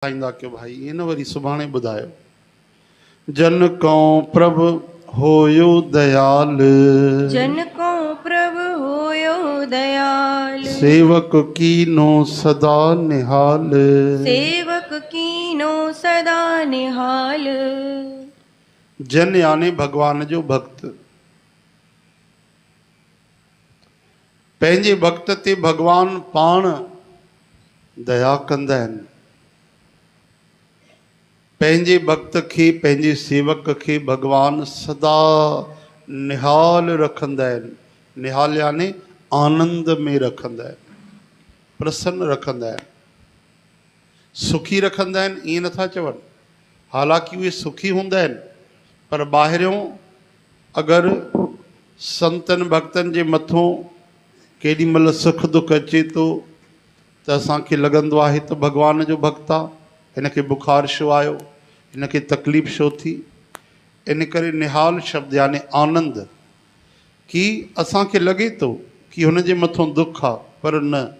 ॿुधाईंदा कि भाई ये न वरी सुभाणे ॿुधायो। जन को प्रभ होयो दयाल, जन को प्रभु होयो दयाल, सेवक कीनो सदा निहाल, सेवक कीनो सदा निहाल। जन यानी भगवान जो भक्त। पंहिंजे भक्त ते भगवान पाण दया कंदा आहिनि। पंहिंजे भक्त खे, पंहिंजे सेवक खे भगवान सदा निहाल रखंदा आहिनि। निहाल यानी आनंद में रखंदा आहिनि, प्रसन्न रखंदा आहिनि, सुखी रखंदा आहिनि, ईअं नथा चवनि। हालांकि उहे सुखी हूंदा आहिनि, पर ॿाहिरियों अगरि संतनि भक्तनि जे मथां केॾी महिल सुख दुख अचे थो त असांखे लॻंदो आहे त भॻवान जो भक्त आहे, हिनखे बुखार छो आयो, हिनखे तकलीफ़ छो थी। इन करे निहाल शब्द यानी आनंद, कि असांखे लॻे थो कि हुनजे मथां दुख आहे, पर न,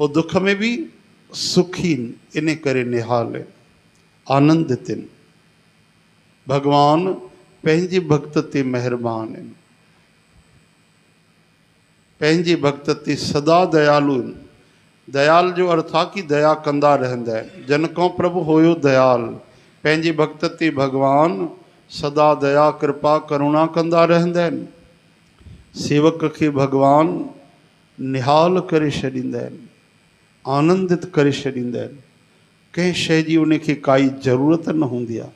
उहो दुख में बि सुखी आहिनि, इन करे निहाल आहिनि, आनंदित आहिनि। भगवान पंहिंजे भक्त ते महिरबान आहिनि, पंहिंजे भक्त ते सदा दयालु आहिनि। दयाल जो अर्थ आहे कि दया कंदा रहंदा आहिनि। जन को प्रभु होयो दयाल, पंहिंजे भक्त ते भगवान सदा दया कृपा करुणा कंदा रहंदा आहिनि। सेवक खे भगवान निहाल करे छॾींदा आहिनि, आनंदित करे छॾींदा आहिनि। कंहिं शइ जी उनखे काई ज़रूरत न हूंदी आहे,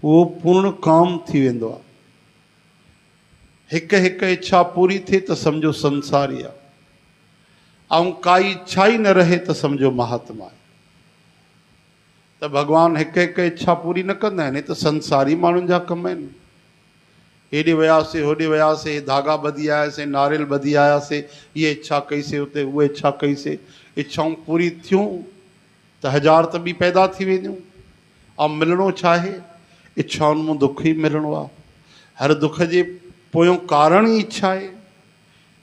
उहो पूर्ण काम थी वेंदो आहे। हिकु हिकु इच्छा पूरी थिए त सम्झो संसारी आहे, ऐं काई इच्छा ई न रहे त सम्झो महात्मा आहे। त भगवान हिकु हिकु इच्छा पूरी न कंदा आहिनि, त संसारी माण्हुनि जा कम आहिनि। हेॾे वियासीं, होॾे वियासीं, धागा ॿधी आयासीं, नारियल ॿधी आयासीं, हीअ इच्छा कईसीं, उते उहा इच्छा कईसीं। इच्छाऊं पूरी थियूं त हज़ार त ॿी पैदा थी वेंदियूं। ऐं मिलणो छा आहे? इच्छाउनि मां दुख ई मिलणो आहे। हर दुख जे पोयों कारण ई इच्छा आहे।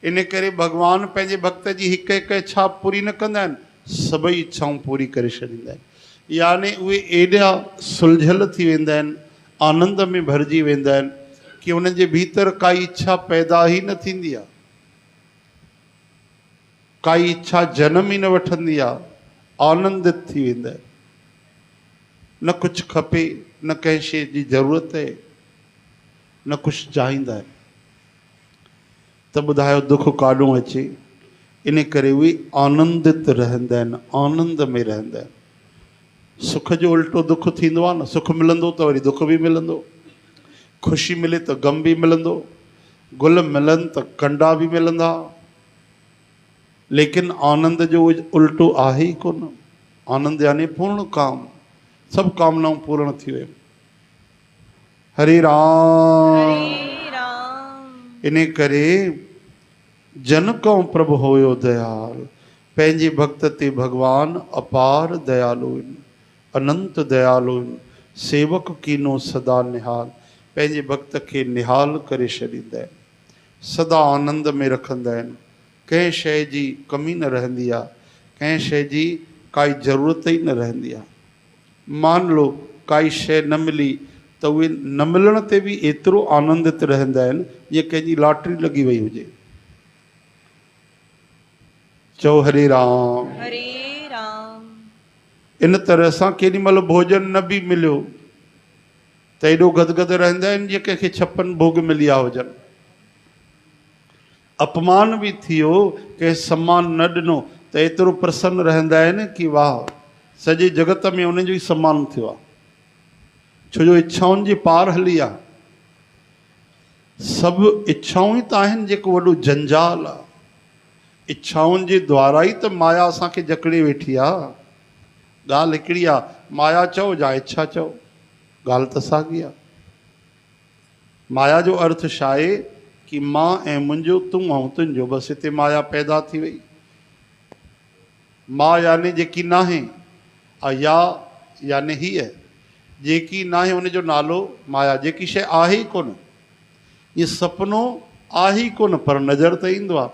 इन करे भगवान पंहिंजे भक्त जी हिकु हिकु इच्छा पूरी न कंदा आहिनि, सभई इच्छाऊं पूरी करे छॾींदा आहिनि। यानी उहे एॾा सुलझल थी वेंदा आहिनि, आनंद में भरिजी वेंदा आहिनि कि उन्हनि जे भीतर काई इच्छा पैदा ई न थींदी आहे, काई इच्छा जनम ई न वठंदी आहे, आनंदित थी वेंदा आहिनि। न कुझु खपे, न कंहिं शइ जी ज़रूरत आहे, न कुझु चाहींदा आहिनि। त ॿुधायो दुख काॾों अचे? इन करे उहे आनंदित रहंदा आहिनि, आनंद में रहंदा आहिनि। सुख जो उल्टो दुख थींदो आहे न। सुख मिलंदो त वरी दुख बि मिलंदो, ख़ुशी मिले त ग़म बि मिलंदो, गुल मिलनि त कंडा बि मिलंदा, लेकिन आनंद जो उल्टो आहे ई कोन। आनंद यानी पूर्ण काम, सभु कामनाऊं पूर्ण थी वियूं। हरे राम। हरे राम। इन करे जन को प्रभु होयो दयाल, पंहिंजे भक्त ते भगवान अपार दयालु आहिनि, अनंत दयालु आहिनि। सेवक कीनो सदा निहाल, पंहिंजे भक्त खे निहाल करे छॾींदा आहिनि, सदा आनंद में रखंदा आहिनि। कंहिं शइ जी कमी न रहंदी आहे, कंहिं शइ जी काई ज़रूरत ई न रहंदी आहे। मान लो काई शइ न मिली त उहे न मिलण ते बि एतिरो आनंदित रहंदा आहिनि जीअं कंहिंजी लॉटरी लॻी वई हुजे। चओ हरे राम। हरे राम। इन तरह सां केॾी महिल भोजन न बि मिलियो त एॾो गदगद रहंदा आहिनि जीअं कंहिंखे छप्पन भोग मिलिया हुजनि। अपमान बि थियो, कंहिं सम्मान न ॾिनो त एतिरो प्रसन्न रहंदा आहिनि कि वाह, सॼे जगत में उन्हनि जो ई सम्मान थियो आहे। छो जो इच्छाउनि जे पार हली आहे। सभु इच्छाऊं ई त आहिनि जेको वॾो जंजाल आहे। इच्छाउनि जे द्वारा ई त माया असांखे जकड़े वेठी आहे। ॻाल्हि हिकिड़ी आहे, माया चओ या इच्छा चओ, ॻाल्हि त साॻी आहे। माया जो अर्थ छा आहे? कि मां ऐं मुंहिंजो, तूं ऐं तुंहिंजो, बसि हिते माया पैदा थी वई। मां यानी जेकी नाहे, या यानी हीअ जेकी नाहे, हुनजो नालो माया। जेकी शइ आहे ई कोन, इहो सपनो आहे ई कोन, पर नज़र त ईंदो आहे।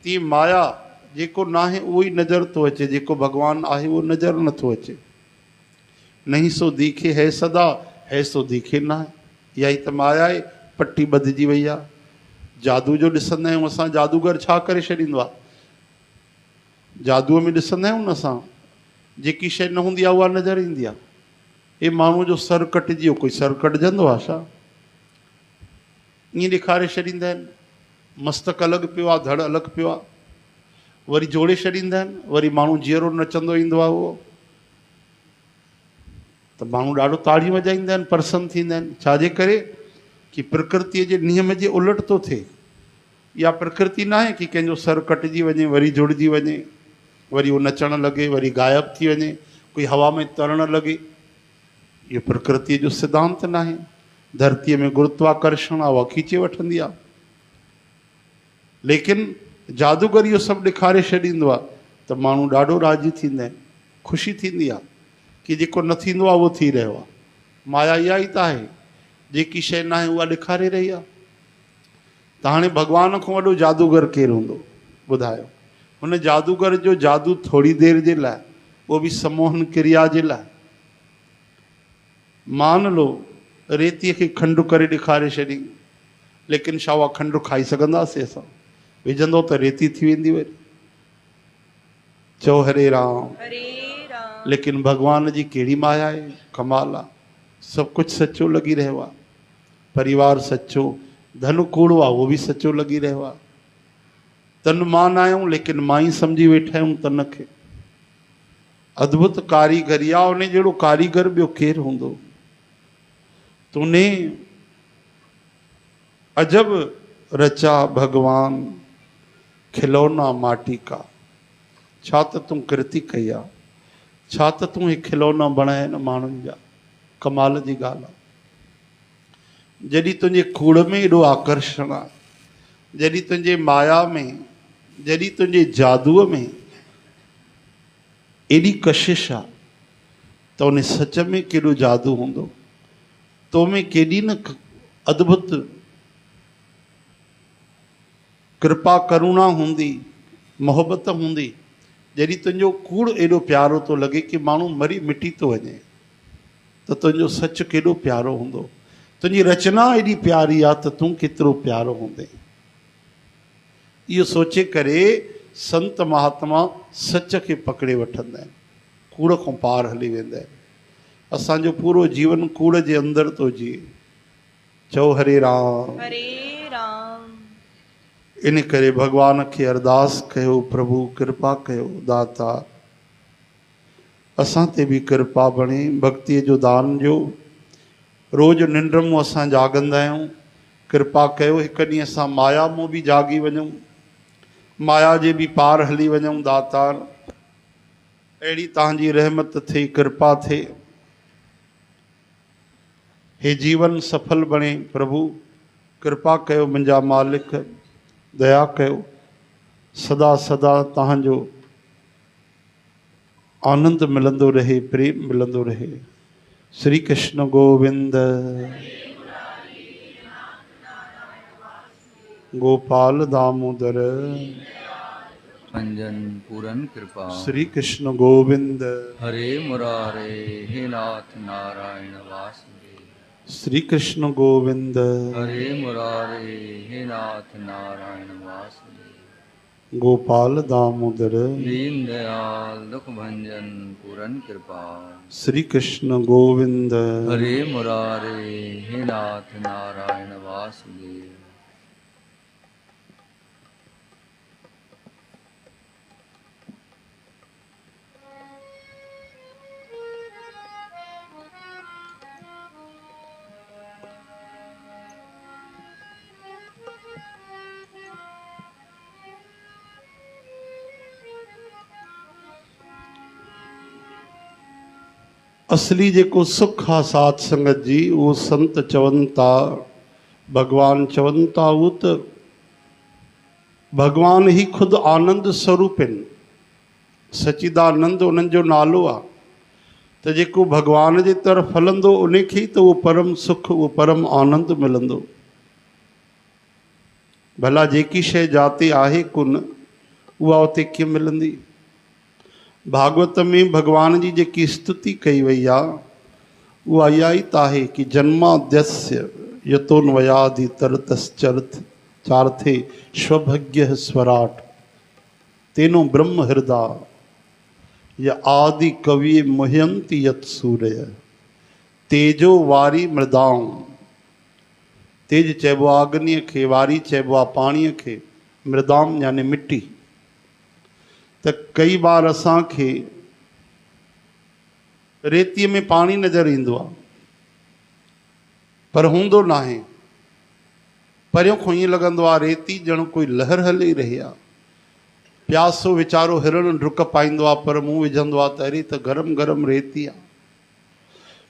तीअं माया जेको नाहे उहो ई नज़र थो अचे, जेको भगवानु आहे उहो नज़र नथो अचे। नहीं सो दिखे है सदा, है सो दिखे ना है। इहा ई त माया आहे, पटी ॿधिजी वई आहे। जादू जो ॾिसंदा आहियूं असां, जादूगर छा करे छॾींदो आहे? जादूअ में ॾिसंदा आहियूं न असां, जेकी शइ न हूंदी आहे उहा नज़र ईंदी आहे। हे माण्हू जो सर कटिजी वियो, कोई सर कटिजंदो आहे छा? ईअं ॾेखारे छॾींदा आहिनि। मस्तक अलॻि पियो आहे, धड़ अलॻि पियो आहे, वरी जोड़े छॾींदा आहिनि, वरी माण्हू जीअरो नचंदो ईंदो आहे उहो, त माण्हू ॾाढो ताड़ियूं वॼाईंदा आहिनि, प्रसन्न थींदा आहिनि। छाजे करे? कि प्रकृतिअ जे नियम जे उलट थो थिए। इहा प्रकृति न आहे कि कंहिंजो सर कटिजी वञे, वरी जुड़जी वञे, वरी उहो नचणु लॻे, वरी गायब थी वञे, कोई हवा में तरणु लॻे। इहो प्रकृतिअ जो सिद्धांत न आहे। धरतीअ में गुरुत्वाकर्षण आहे, उहा खीचे वठंदी आहे। लेकिन जादूगर इहो सभु ॾेखारे छॾींदो आहे त माण्हू ॾाढो राज़ी थींदा आहिनि, ख़ुशी थींदी आहे कि जेको न थींदो आहे उहो थी रहियो आहे। माया इहा ई त आहे, जेकी शइ न आहे उहा ॾेखारे रही आहे। त हाणे भॻवान खां वॾो जादूगर केरु हूंदो ॿुधायो? हुन जादूगर जो जादू थोरी देरि जे लाइ, उहो बि सम्मोहन क्रिया जे लाइ। मान लो रेतीअ खे खंडु करे ॾेखारे छॾी, लेकिन छा उहा खंडु खाई सघंदासीं असां? विझंदो त रेती थी वेंदी वरी। चओ हरे राम। हरे राम। लेकिन भॻवान जी कहिड़ी माया आहे, कमाल आहे। सभु कुझु सचो लॻी रहियो आहे। परिवार सचो, धन कूड़ो आहे उहो बि सचो लॻी रहियो आहे। तन मां न आहियूं, लेकिन मां ई सम्झी वेठा आहियूं तन खे। अद्भुत कारीगरी आहे। उन जहिड़ो कारीगर ॿियो केरु हूंदो? तूने अजब रचा भगवान खिलौना माटी का। छा त तूं कृति कई आहे, छा त तूं हे खिलौना बणाया आहिनि माण्हुनि जा। कमाल जी ॻाल्हि आहे। जॾहिं तुंहिंजे कूड़ में एॾो आकर्षण आहे, जॾहिं तुंहिंजे माया में, जॾहिं तुंहिंजे जादूअ में एॾी कशिश आहे, त उन सच में केॾो जादू हूंदो। तो में केॾी न अद्भुत कृपा करुणा हूंदी, मोहबत हूंदी। जॾहिं तुंहिंजो कूड़ एॾो प्यारो थो लॻे कि माण्हू मरी मिटी थो वञे, त तुंहिंजो सच केॾो प्यारो हूंदो। तुंहिंजी रचना एॾी प्यारी आहे त तूं केतिरो प्यारो हूंदे। इहो सोचे करे संत महात्मा सच खे पकड़े वठंदा आहिनि, कूड़ खां पार हली वेंदा आहिनि। असांजो पूरो जीवन कूड़ जे अंदरि थो जीए। चओ हरे राम। हरे राम। इन करे भॻवान खे अरदास कयो, प्रभु कृपा कयो दाता, असां ते बि कृपा बणे, भक्तीअ जो दान ॾियो। रोज़ु निंड मूं असां जाॻंदा आहियूं, कृपा कयो हिकु ॾींहुं असां माया मूं बि जाॻी वञूं, माया जे बि पार हली वञूं। दातार अहिड़ी तव्हांजी रहमत थिए, कृपा थिए, हे जीवन सफल बणे। प्रभु कृपा कयो, मुंहिंजा मालिक दया कयो। सदा सदा तव्हांजो आनंद मिलंदो रहे, प्रेम मिलंदो रहे। श्री कृष्ण गोविंद, गोपाल दामोदर, अंजन पूरन कृपा। श्री कृष्ण गोविंद, हरे मुरारे हे नाथ नारायण वासुदेव। श्री कृष्ण गोविंद, हरे मुरारे हे नाथ नारायण वासुदेव। गोपाल दामोदर, दीन दयाल दुख भंजन पूरन कृपा। श्री कृष्ण गोविंद, हरे मुरारे हे नाथ नारायण वासुदेव। असली जेको सुख आहे साध संगत जी, उहो संत चवनि था, भॻवान चवनि था, उहो त भॻवान ई ख़ुदि आनंद स्वरूप आहिनि। सचिदानंद उन्हनि जो नालो आहे। त जेको भॻवान जे तरफ़ हलंदो उनखे ई त उहो परम सुख, उहो परम आनंद मिलंदो। भला जेकी शइ जाते आहे कोन, उहा उते कीअं मिलंदी? भागवत में भॻवान जी जेकी स्तुति कई वई आहे, वो आयात आहे कि जन्माद्यस्य यतोन्वयादि तरतश्चरत चार्थे स्वभज्ञ स्वराट तेनो ब्रह्म हृदय य आदि कवि मुह्यंति यत सूर्य तेजो वारी मृदाऊं। तेज चइबो आहे अग्नीअ खे, वारी चइबो आहे पाणीअ खे, मृदाम यानी मिट्टी। त कई बार असांखे रेतीअ में पाणी नज़र ईंदो आहे पर हूंदो न आहे। परियों खां ईअं लॻंदो आहे रेती ॼण कोई लहर हली रही आहे। प्यासो वीचारो हिरण डुक पाईंदो आहे पर मुंहुं विझंदो आहे त अरे त गरम गरम रेती आहे।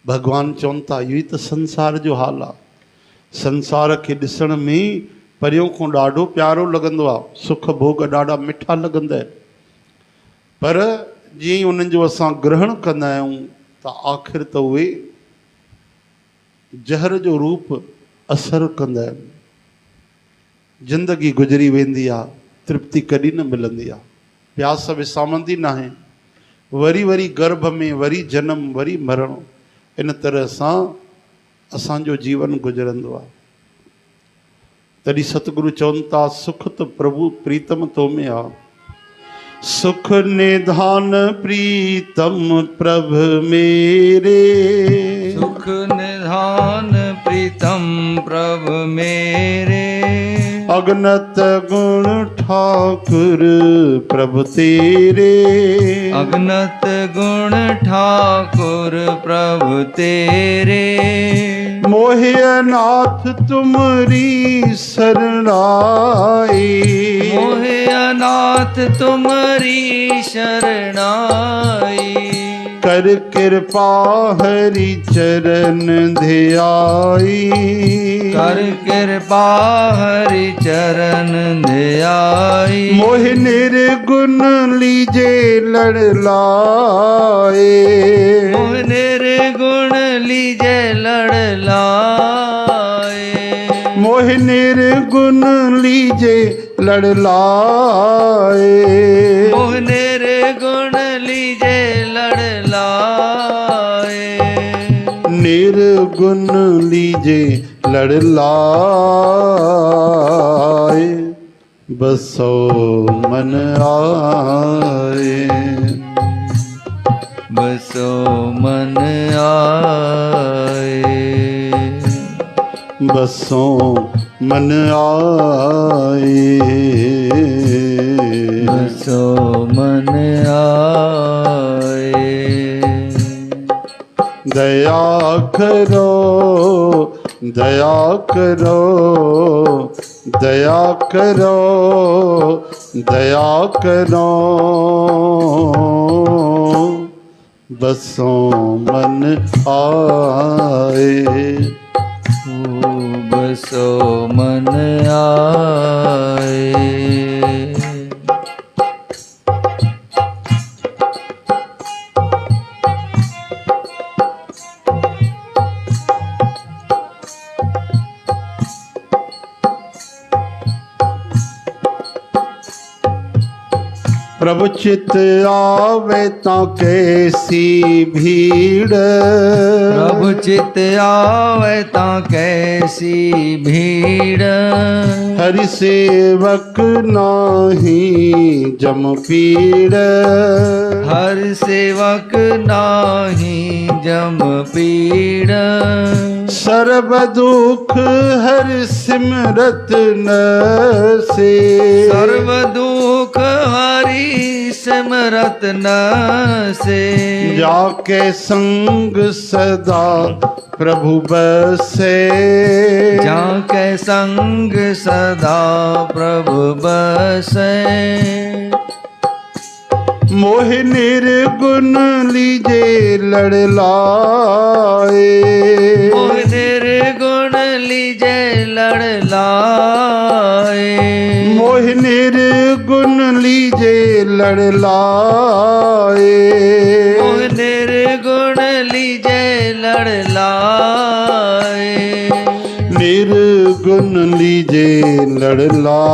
भॻवान चवनि था इहो ई त संसार जो हाल आहे। संसार खे ॾिसण में परियों खां ॾाढो प्यारो लॻंदो आहे, सुख भोग ॾाढा मिठा लॻंदा आहिनि, पर जीअं ई उन्हनि जो असां ग्रहण कंदा आहियूं त आख़िर त उहे ज़हर जो रूप असर कंदा आहिनि। ज़िंदगी गुज़री वेंदी आहे, तृप्ति कॾहिं न मिलंदी आहे, प्यास विसामंदी न आहे। वरी वरी गर्भ में वरी जनम वरी मरण, इन तरह सां असांजो जीवन गुज़रंदो आहे। तॾहिं सतगुरु चवनि था सुख त प्रभु प्रीतम तो में आहे। सुख निधान प्रीतम प्रभ मेरे, सुख निधान प्रीतम प्रभ मेरे। अगनत गुण ठाकुर प्रभु तेरे, अगनत गुण ठाकुर प्रभु तेरे। मोहे अनाथ तुमरी शरणाई, मोहे अनाथ तुमरी शरणाई। कर कृपा हरि चरण ध्याई, कर कृपा हरि चरण ध्याई। मोहि निर्गुण लीजे लड़ लाए, मोह निर्गुण लीजे लड़ लाए। मोहि निर्गुण लीजे लड़ लाए, मोह निर्गुण लीजे लड़ लाए। निर्गुण लीजे लड़ लाए, बसो मन आए, बसो मन आए। बसो मन आए, बसो मन आए। दया करो दया करो दया करो दया करो, बसो मन आए। बसो मन आए। प्रभु चित आवे ता कैसी भीड़, प्रभु चित आवे ता कैसी भीड़। हरि सेवक नाही जम पीड़, हर सेवक नाही जम पीड़। सर्व दुख हर सिमरत न से, सर्व दुख हरि सिमरत न से। जाके संग सदा प्रभु बसे, जाके संग सदा प्रभु बसे। मोह निर्गुण लीजे लड़ लाए, मोह निर्गुण लीजे लड़ लाए। मोह निर्गुण लीजे लड़ लाए, मोह निर्गुण लीजे लड़ लाए। निर्गुण लीजे लड़ लाए,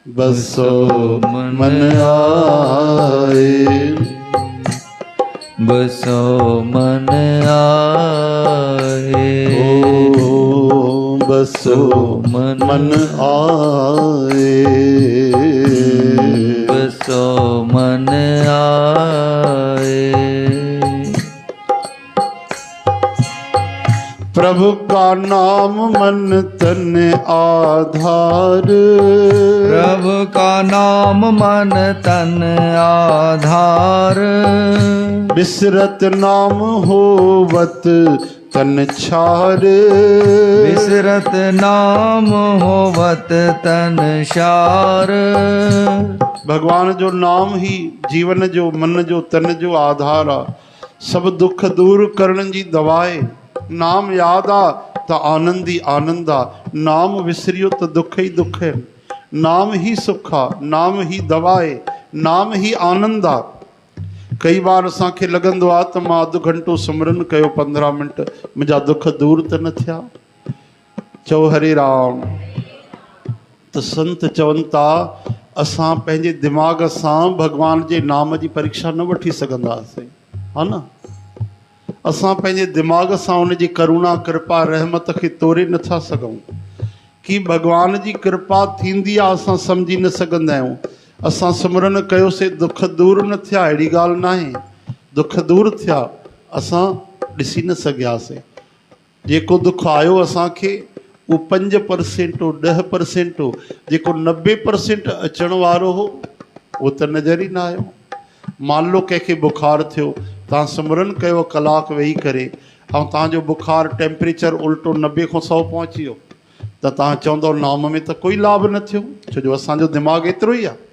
बसो मन आए। बसो मन आए। ओ बसो मन आए। बसो मन आए। प्रभु का नाम मन तन आधार। प्रभु का नाम मन तन आधार। बिसरत नाम होवत तन छार। बिसरत नाम होवत तन शार। भगवान जो नाम ही जीवन जो मन जो तन जो आधार आ। सब दुख दूर करण जी दवाए। नाम याद आ तो आनंद ही आनंद आ। नाम विसरियो तो दुख ही दुख है। नाम ही सुख आ, नाम ही दवाए, नाम ही आनंद आ। कई बार असांखे लॻंदो आहे त मां अधु घंटो सिमरन कयो 15 मिंट मुंहिंजा दुख दूर त न थिया। चओ हरे राम। त संत चवनि था असां पंहिंजे दिमाग़ सां भॻवान जे नाम जी परीक्षा न वठी सघंदासीं, हा न। असां पंहिंजे दिमाग़ सां उन जी करुणा कृपा रहमत खे तोरे नथा सघूं। कि भॻवान जी कृपा थींदी आहे असां सम्झी न सघंदा आहियूं। असां सिमरन कयोसीं दुख दूर न थिया, अहिड़ी ॻाल्हि न आहे। दुख दूर थिया, असां ॾिसी न सघियासीं। जेको दुख आयो असांखे उहो 5% हो, 10% हो। जेको 90% अचण वारो हो उहो त नज़र ई न आयो। मान लो कंहिंखे बुखार थियो, तव्हां सिमरन कयो कलाक वेही करे, ऐं तव्हांजो बुखार टेम्परेचर उल्टो 90 खां 100 पहुची वियो, त तव्हां चवंदव नाम में त कोई लाभ न थियो, छो जो असांजो दिमाग़ एतिरो ई आहे।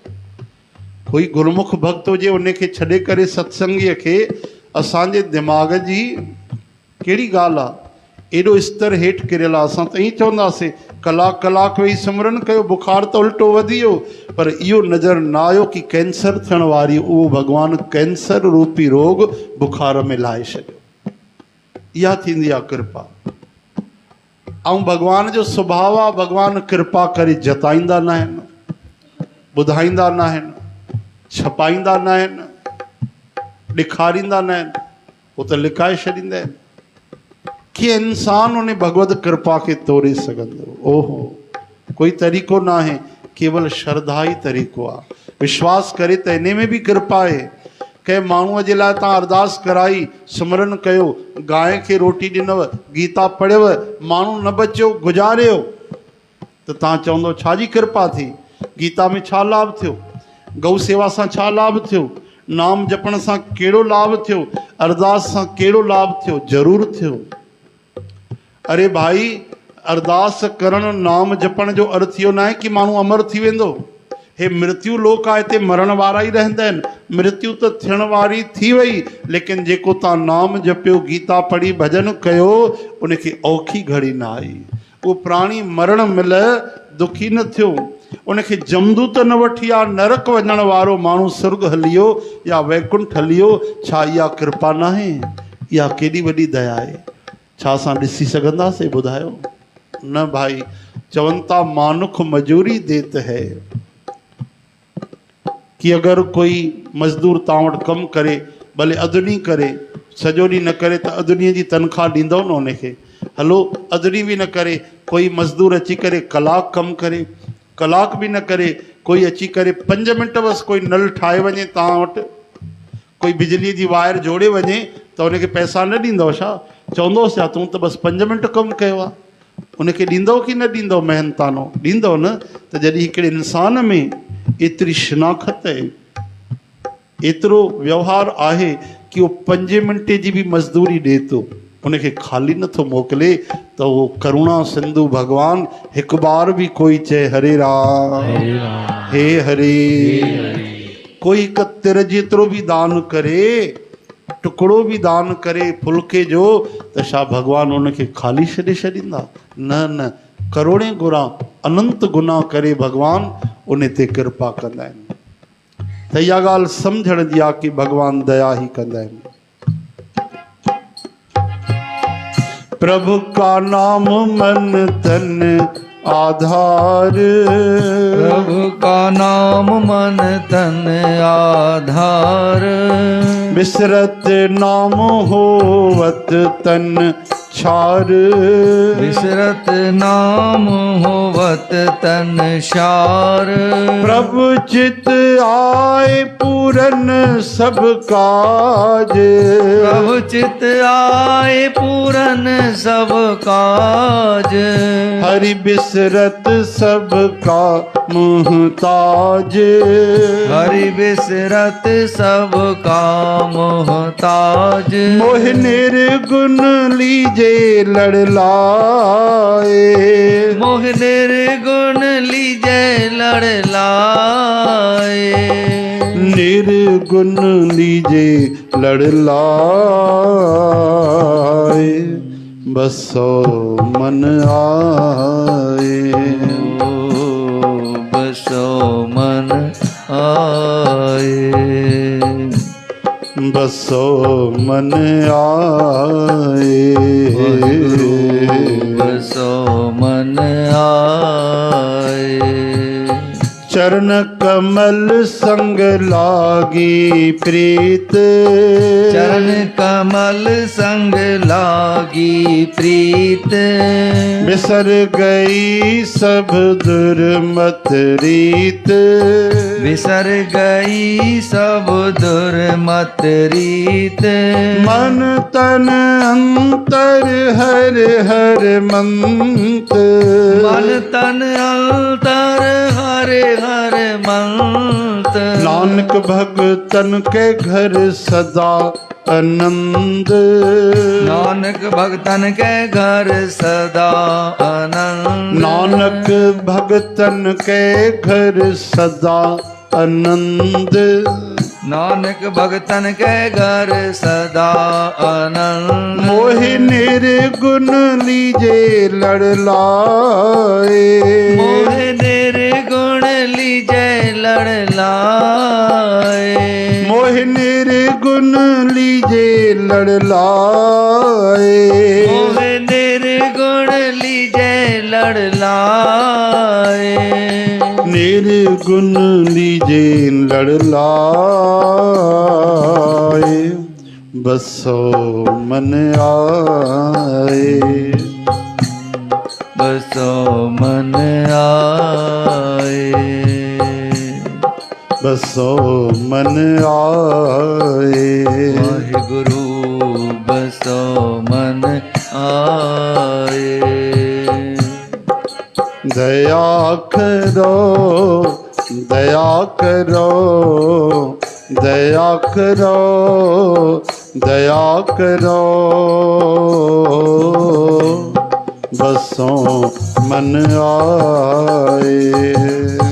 कोई गुरमुख भक्त हुजे उनखे छॾे करे सत्संगीअ खे असांजे दिमाग़ जी कहिड़ी ॻाल्हि आहे, एॾो स्तर हेठि किरियल आहे। असां त ईअं चवंदासीं कलाक वेही सिमरन कयो, बुखार त उल्टो वधी वियो। पर इहो नज़र न आयो कि कैंसर थियण वारी उहो भॻवानु कैंसर रूपी रोग बुखार में लाहे छॾियो। इहा थींदी आहे कृपा। ऐं भॻवान जो सुभाउ आहे, भॻवानु कृपा करे जताईंदा न आहिनि, ॿुधाईंदा न आहिनि, छपाईंदा न आहिनि, ॾेखारींदा न आहिनि, उहो त लिकाए छॾींदा आहिनि। कीअं इंसान उन भगवत कृपा खे तोरे सघंदो? ओहो, कोई तरीक़ो न आहे, केवल श्रद्धा ई तरीक़ो आहे। विश्वास करे त इन में बि कृपा आहे। कंहिं माण्हूअ जे लाइ तव्हां अरदास कराई, सिमरन कयो, गांइ खे रोटी ॾिनव, गीता पढ़ियव, माण्हू न बचियो, गुज़ारियो, त तव्हां चवंदो छाजी कृपा थी? गीता में छा लाभ थियो? गौ सेवा सां छा लाभ थियो? नाम जपण सां कहिड़ो लाभ थियो? अरदास सां कहिड़ो लाभ थियो? ज़रूरु थियो। अरे भाई, अरदास करण नाम जपण जो अर्थ इहो न आहे कि माण्हू अमर थी वेंदो। हे मृत्यु लोक आहे, हिते मरण वारा ई रहंदा आहिनि। मृत्यु त थियण वारी थी वई, लेकिन जेको तव्हां नाम जपियो, गीता पढ़ी, भॼन कयो, उनखे औखी घड़ी न आई। उहो प्राणी मरण महिल दुखी न थियो, उनखे जमदूत न वठी आ, नरक वञण वारो माण्हू स्वर्ग हलियो या वैकुंठ हलियो। छा इहा कृपा न आहे? इहा केॾी वॾी दया आहे। छा असां ॾिसी सघंदासीं? ॿुधायो न भाई। चवनि था मानुख मजूरी देत है, कि अगर कोई मज़दूर तव्हां वटि कमु करे, भले अधु ॾींहुं करे, सॼो ॾींहुं न करे त अधु ॾींहं जी तनख़्वाह ॾींदव न उनखे? हलो अधु ॾींहुं बि न करे, कोई मज़दूर अची करे कलाक कमु करे, कलाक बि न करे, कोई अची करे 5 मिंट बसि कोई नल ठाहे वञे तव्हां वटि, कोई बिजलीअ जी वायर जोड़े वञे, त उनखे पैसा न ॾींदव छा? चवंदोसि छा तूं त बसि 5 मिंट कमु कयो आहे? उनखे ॾींदव कि न ॾींदव? महिनतानो ॾींदव न। त जॾहिं हिकिड़े इंसान में एतिरी शिनाख़त आहे, एतिरो व्यवहार आहे कि उहो 5 मिंटे जी बि मज़दूरी ॾिए थो, उनखे ख़ाली नथो मोकिले, त उहो करुणा सिंधु भगवान हिकु बार बि कोई चए हरे राम हे हरे। कोई हिकु तिर जेतिरो बि दान करे, टुकड़ो बि दान करे फुल्के जो, त छा भगवान उनखे ख़ाली छॾे छॾींदा? न न, करोड़े गुना अनंत गुना करे भगवान उन ते कृपा कंदा आहिनि। त इहा ॻाल्हि सम्झण जी आहे कि भगवान दया ई कंदा आहिनि। प्रभु का नाम मन तन आधार। प्रभु का नाम मन तन आधार। बिसरत नाम होवत तन छार। बिसरत नाम होवत तन शार। प्रभु चित आए पूरन सब काज। प्रभु चित आए पूरन सब काज। हरि बिसरत सबका मुहताज। हरि बिसरत सब का मोहताज। मोह निर्गुण लीजे लड़ लाए। मोह निर्गुण लीजे लड़ लाए। निर्गुण लीजे लड़ लाए। बसो मन आए। बसो मन आए। बसो मन आए। बसो मन आए। चरण कमल संग लागी प्रीत। चरण कमल संग लागी प्रीत। बिसर गई सब दुर्मत रीत। बिसर गई सब दुर्मत रीत। मन तन अंतर हर हर मंत। मन तन अंतर हरे हर मंत। नानक भगतन के घर सदा आनंद। नानक भगतन के घर सदा आनंद। नानक भगतन के घर सदा आनंद। नानक भगतन के घर सदा आनंद। मोहि निर्गुण लीजे लड़ लाए। मोह निर्गुण लीजे लड़ लाए। मोहि निर्गुण लीजे लड़ लाए। मोह निर्गुण लीजे लड़ लाए। निर्गुण लीजे लड़ लाए। बसो मन आए। बसो मन आए। बसो मन आए। वाहिगुरु बसो मन आए। दया करो दया करो दया करो दया करो। बसों मन आए।